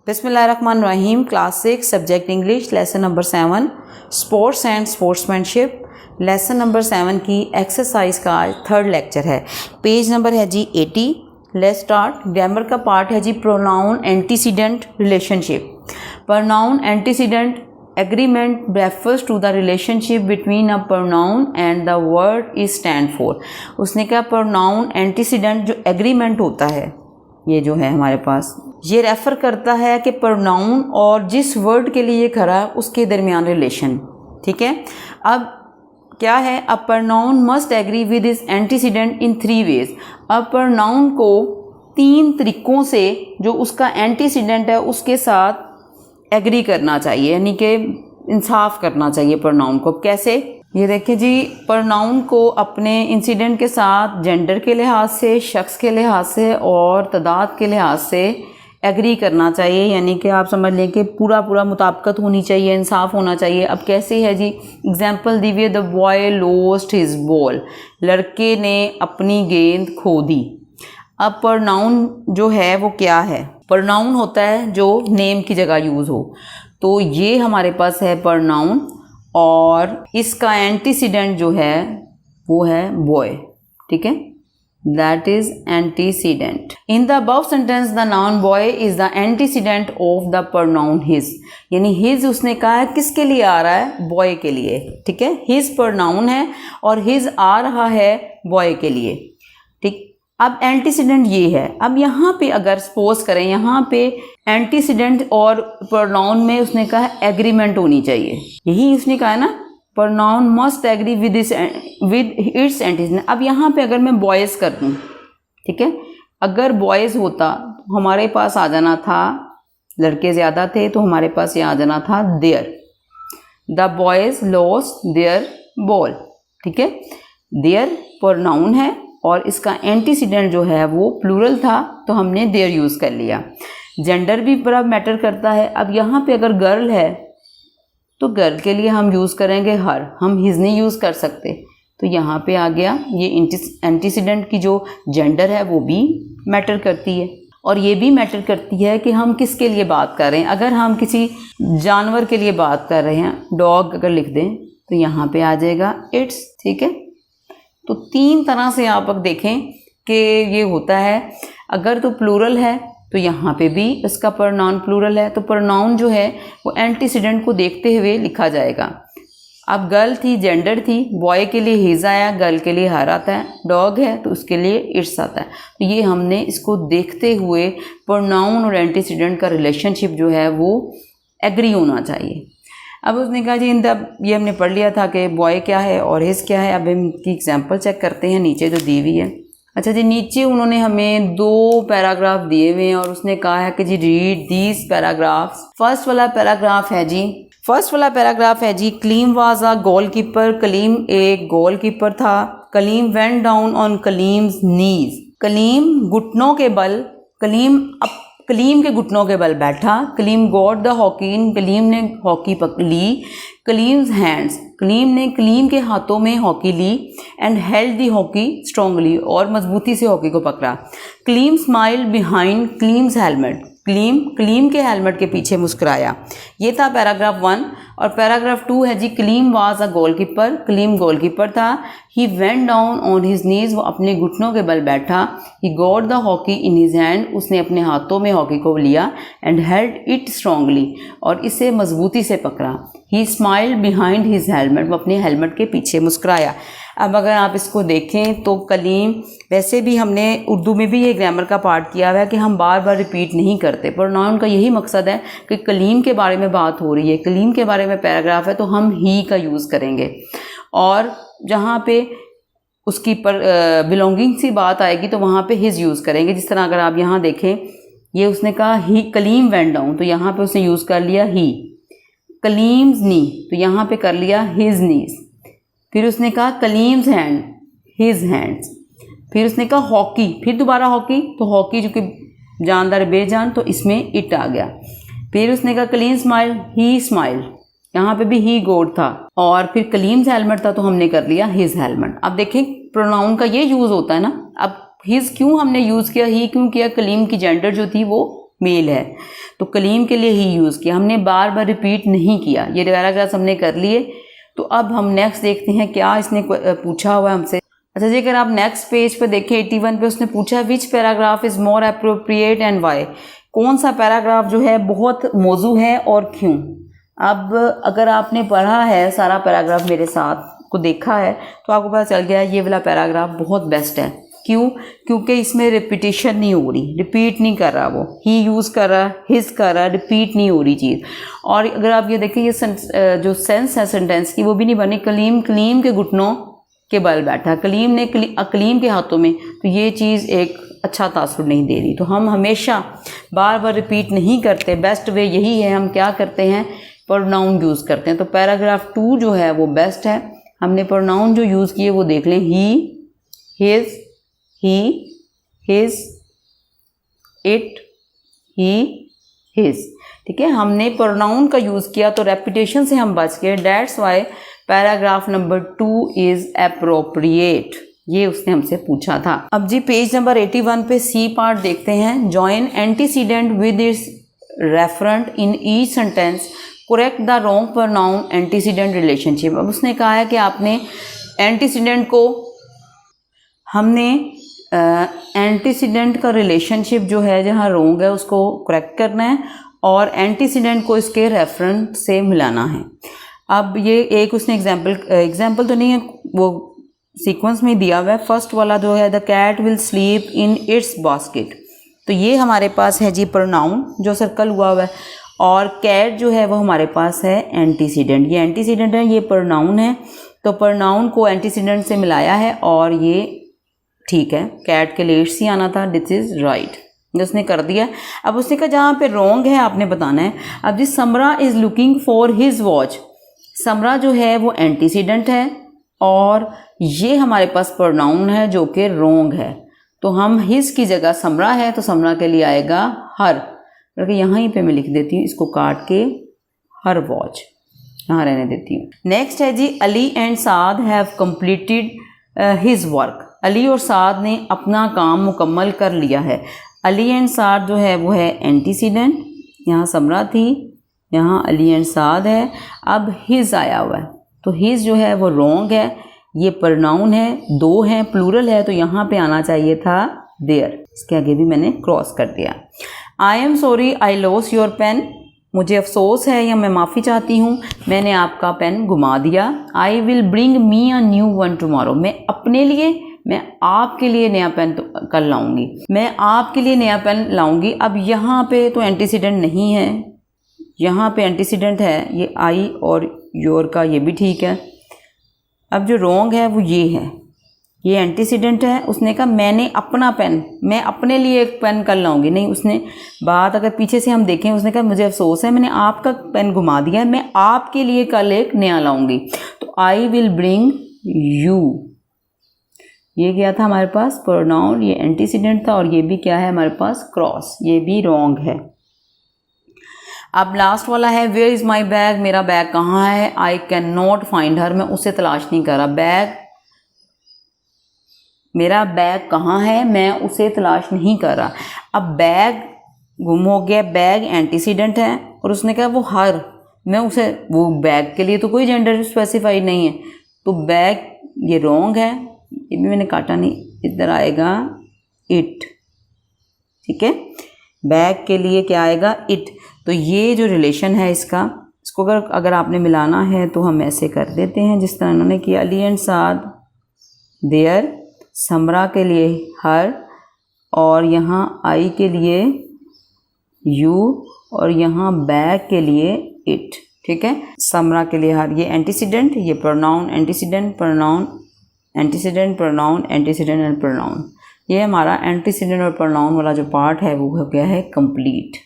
बिस्मिल्लाहिर्रहमानिर्रहीम। Class 6 subject English lesson number 7 sports and sportsmanship. Lesson number 7 की exercise का आज थर्ड लेक्चर है। पेज नंबर है जी 80। Let's start. ग्रामर का पार्ट है जी pronoun antecedent relationship. Pronoun antecedent agreement refers to the relationship between a pronoun and the word is stand for. उसने कहा प्रोनाउन एंटीसीडेंट जो एग्रीमेंट होता है, ये जो है हमारे पास, ये रेफ़र करता है कि प्रोनाउन और जिस वर्ड के लिए खड़ा है उसके दरमियान रिलेशन। ठीक है, अब क्या है, a pronoun must agree with is antecedent in 3 ways. अब प्रोनाउन को 3 तरीक़ों से जो उसका एंटीसीडेंट है उसके साथ एग्री करना चाहिए, यानी कि इंसाफ करना चाहिए प्रोनाउन को। कैसे, ये देखिए जी, प्रोनाउन को अपने इंसिडेंट के साथ जेंडर के लिहाज से, शख्स के लिहाज से और तादाद के लिहाज से एग्री करना चाहिए, यानी कि आप समझ लें कि पूरा मुताबिकत होनी चाहिए, इंसाफ होना चाहिए। अब कैसे है जी, एग्जाम्पल दी हुई है, the boy lost his ball, लड़के ने अपनी गेंद खो दी। अब प्रोनाउन जो है वो क्या है, प्रोनाउन होता है जो नेम की जगह यूज़ हो, तो ये हमारे पास है प्रोनाउन और इसका एंटीसीडेंट जो है वो है बॉय। ठीक है, that is antecedent. In the above sentence the noun boy is the antecedent of the pronoun his, यानी हिज उसने कहा है किसके लिए आ रहा है, बॉय के लिए। ठीक है, हिज प्रोनाउन है और हिज आ रहा है बॉय के लिए। ठीक, अब एंटीसीडेंट ये है। अब यहाँ पे अगर सपोज करें, यहाँ पे एंटीसीडेंट और प्रोनाउन में उसने कहा एग्रीमेंट होनी चाहिए, यही उसने कहा है ना, pronoun must agree with its antecedent. अब यहाँ पे अगर मैं बॉयज़ कर दूँ, ठीक है, अगर बॉयज़ होता तो हमारे पास आ जाना था, लड़के ज़्यादा थे तो हमारे पास ये आ जाना था their, the boys lost their ball. ठीक है, देयर प्रोनाउन है और इसका एंटीसीडेंट जो है वो प्लूरल था तो हमने देयर यूज़ कर लिया। जेंडर भी बड़ा मैटर करता है। अब यहाँ पे अगर गर्ल है तो गर्ल के लिए हम यूज़ करेंगे हर, हम हिज नहीं यूज़ कर सकते, तो यहाँ पे आ गया ये एंटीसीडेंट की जो जेंडर है वो भी मैटर करती है। और ये भी मैटर करती है कि हम किसके लिए बात कर रहे हैं। अगर हम किसी जानवर के लिए बात कर रहे हैं, डॉग अगर लिख दें तो यहाँ पे आ जाएगा इट्स। ठीक है, तो 3 तरह से आप अब देखें कि ये होता है। अगर तो प्लूरल है तो यहाँ पे भी इसका प्रोनाउन प्लूरल है, तो प्रोनाउन जो है वो एंटीसीडेंट को देखते हुए लिखा जाएगा। अब गर्ल थी, जेंडर थी, बॉय के लिए हिज आया, गर्ल के लिए हर आता है, डॉग है तो उसके लिए इट्स आता है। तो ये हमने इसको देखते हुए प्रोनाउन और एंटीसीडेंट का रिलेशनशिप जो है वो एग्री होना चाहिए। अब उसने कहा जी ये हमने पढ़ लिया था कि बॉय क्या है और हिज क्या है। अब हम की एग्जांपल चेक करते हैं, नीचे जो दी हुई है। अच्छा जी, नीचे उन्होंने हमें 2 पैराग्राफ दिए हुए हैं और उसने कहा है कि जी रीड दीज पैराग्राफ्स। फर्स्ट वाला पैराग्राफ है जी, Kaleem was a goalkeeper, Kaleem एक गोलकीपर था। Kaleem went down on Kaleem's knees, Kaleem घुटनों के बल, कलीम के घुटनों के बल बैठा। Kaleem got the hockey, Kaleem ने हॉकी ली। कलीम्स हैंड्स, कलीम ने कलीम के हाथों में हॉकी ली। And held the hockey strongly, और मजबूती से हॉकी को पकड़ा। Kaleem smile behind कलीम्स helmet, Kaleem के हेलमेट के पीछे मुस्कुराया। ये था पैराग्राफ 1। और पैराग्राफ 2 है जी, Kaleem was a goalkeeper, Kaleem goalkeeper था। He went down on his knees, वो अपने घुटनों के बल बैठा। He got the hockey in his hand, उसने अपने हाथों में हॉकी को लिया। एंड हेल्ड इट स्ट्रांगली, और इसे मजबूती से पकड़ा। ही स्माइल्ड बिहाइंड हिज हेलमेट, वो अपने हेलमेट के पीछे मुस्कुराया। अब अगर आप इसको देखें तो कलीम, वैसे भी हमने उर्दू में भी ये ग्रामर का पार्ट किया हुआ है कि हम बार बार रिपीट नहीं करते। प्रोनाउन का यही मकसद है कि कलीम के बारे में बात हो रही है, कलीम के बारे में पैराग्राफ है तो हम ही का यूज़ करेंगे। और जहाँ पे उसकी बिलोंगिंग सी बात आएगी तो वहाँ पे हिज यूज़ करेंगे। जिस तरह अगर आप यहाँ देखें, ये उसने कहा ही कलीम वेंट डाउन, तो यहाँ पे उसने यूज़ कर लिया ही। कलीम्स नी, तो यहाँ पे कर लिया हिज नीज। फिर उसने कहा कलीम्स हैंड, हिज हैंड्स। फिर उसने कहा हॉकी, फिर दोबारा हॉकी, तो हॉकी जो कि जानदार बेजान, तो इसमें इट आ गया। फिर उसने कहा कलीम स्माइल, ही स्माइल, यहाँ पे भी ही गोड था। और फिर कलीम्स हेलमेट था तो हमने कर लिया हिज हेलमेट। अब देखें प्रोनाउन का ये यूज़ होता है ना। अब हिज क्यों हमने यूज़ किया, ही क्यों किया, कलीम की जेंडर जो थी वो मेल है, तो कलीम के लिए ही यूज़ किया, हमने बार बार रिपीट नहीं किया। ये पैराग्राफ हमने कर लिए। तो अब हम नेक्स्ट देखते हैं क्या इसने पूछा हुआ है हमसे। अच्छा जी, अगर आप नेक्स्ट पेज पे देखें 81 पे उसने पूछा which paragraph is more appropriate and why, कौन सा पैराग्राफ जो है बहुत मौजू है और क्यों। अब अगर आपने पढ़ा है सारा पैराग्राफ मेरे साथ को देखा है तो आपको पता चल गया ये वाला पैराग्राफ बहुत बेस्ट है। क्यों? क्योंकि इसमें रिपीटिशन नहीं हो रही, रिपीट नहीं कर रहा, वो ही यूज़ कर रहा, हिज कर रहा, रिपीट नहीं हो रही चीज़। और अगर आप ये देखें ये जो सेंस है सेंटेंस की वो भी नहीं बनी, कलीम कलीम के घुटनों के बल बैठा, कलीम ने अकलीम के हाथों में, तो ये चीज़ एक अच्छा तासुर नहीं दे रही। तो हम हमेशा बार बार रिपीट नहीं करते, बेस्ट वे यही है, हम क्या करते हैं प्रोनाउन यूज़ करते हैं। तो पैराग्राफ 2 जो है वो बेस्ट है। हमने प्रोनाउन जो यूज़ किए वो देख लें, he, his, he, his, it, he, his, ठीक है। हमने प्रोनाउन का यूज़ किया तो रेपिटेशन से हम बच गए। That's why paragraph number 2 is appropriate, ये उसने हमसे पूछा था। अब जी पेज नंबर 81 पे सी पार्ट देखते हैं। Join antecedent with its referent in each sentence, correct the wrong pronoun antecedent relationship. अब उसने कहा है कि आपने एंटीसीडेंट को, हमने एंटीसीडेंट का रिलेशनशिप जो है जहाँ रॉन्ग है उसको करेक्ट करना है और एंटीसीडेंट को इसके रेफरेंस से मिलाना है। अब ये एक उसने एग्जाम्पल तो नहीं है, वो सीक्वेंस में दिया हुआ है। फर्स्ट वाला जो है the cat will sleep in its basket, तो ये हमारे पास है जी प्रोनाउन जो सर्कल हुआ है, और कैट जो है वो हमारे पास है एंटीसीडेंट। ये एंटीसीडेंट है, ये प्रोनाउन है, तो प्रोनाउन को एंटीसीडेंट से मिलाया है और ये ठीक है। कैट के लिए इट्स ही आना था, दिस इज़ राइट, उसने कर दिया। अब उसने कहा जहाँ पे रॉन्ग है आपने बताना है। अब जी Samra is looking for his watch, Samra जो है वो एंटीसीडेंट है और ये हमारे पास प्रोनाउन है जो कि रॉन्ग है, तो हम हिज की जगह समरा है तो समरा के लिए आएगा हर, बल्कि यहाँ ही पे मैं लिख देती हूँ इसको काट के, हर वॉच यहाँ रहने देती हूँ। नेक्स्ट है जी Ali and Saad have completed his work, Ali और साद ने अपना काम मुकम्मल कर लिया है। अली एंड साद जो है वो है एंटीसीडेंट, यहाँ समरा थी, यहाँ अली एंड साद है। अब हिज आया हुआ है तो हिज जो है वो रॉन्ग है, ये प्रोनाउन है, 2 हैं, प्लूरल है, तो यहाँ पे आना चाहिए था देयर, इसके आगे भी मैंने क्रॉस कर दिया। I am sorry I loss your pain, मुझे अफसोस है या मैं माफ़ी चाहती हूँ मैंने आपका पेन गुमा दिया। I will bring me a new one tomorrow, मैं अपने लिए, मैं आपके लिए नया पेन तो कल लाऊंगी, मैं आपके लिए नया पेन लाऊंगी। अब यहाँ पे तो एंटीसीडेंट नहीं है, यहाँ पे एंटीसीडेंट है ये आई और योर का, ये भी ठीक है। अब जो रॉन्ग है वो ये है, ये एंटीसीडेंट है। उसने कहा मैंने अपना पेन, मैं अपने लिए एक पेन कल लाऊंगी, नहीं, उसने बात अगर पीछे से हम देखें उसने कहा मुझे अफसोस है मैंने आपका पेन घुमा दिया है, मैं आपके लिए कल एक नया लाऊंगी। तो आई विल ब्रिंग यू, ये क्या था हमारे पास प्रोनाउन, ये एंटीसीडेंट था, और ये भी क्या है हमारे पास क्रॉस, ये भी रॉन्ग है। अब लास्ट वाला है वेयर इज़ माई बैग, मेरा बैग कहाँ है। I can not find her, मैं उसे तलाश नहीं कर रहा, बैग, मेरा बैग कहाँ है, मैं उसे तलाश नहीं कर रहा। अब बैग गुम हो गया, बैग एंटीसीडेंट है और उसने कहा वो हर, मैं उसे, वो बैग के लिए तो कोई जेंडर स्पेसिफाइड नहीं है, तो बैग ये रॉन्ग है, ये भी मैंने काटा नहीं, इधर आएगा इट, ठीक है। बैग के लिए क्या आएगा इट, तो ये जो रिलेशन है इसको अगर आपने मिलाना है तो हम ऐसे कर देते हैं जिस तरह इन्होंने किया। अली एंड साद देयर, समरा के लिए हर, और यहाँ आई के लिए यू, और यहाँ बैग के लिए इट, ठीक है। समरा के लिए हर, ये एंटीसीडेंट, ये pronoun, antecedent pronoun, antecedent pronoun, antecedent and pronoun, ये हमारा एंटीसीडेंट और प्रोनाउन वाला जो पार्ट है वो हो गया है कंप्लीट।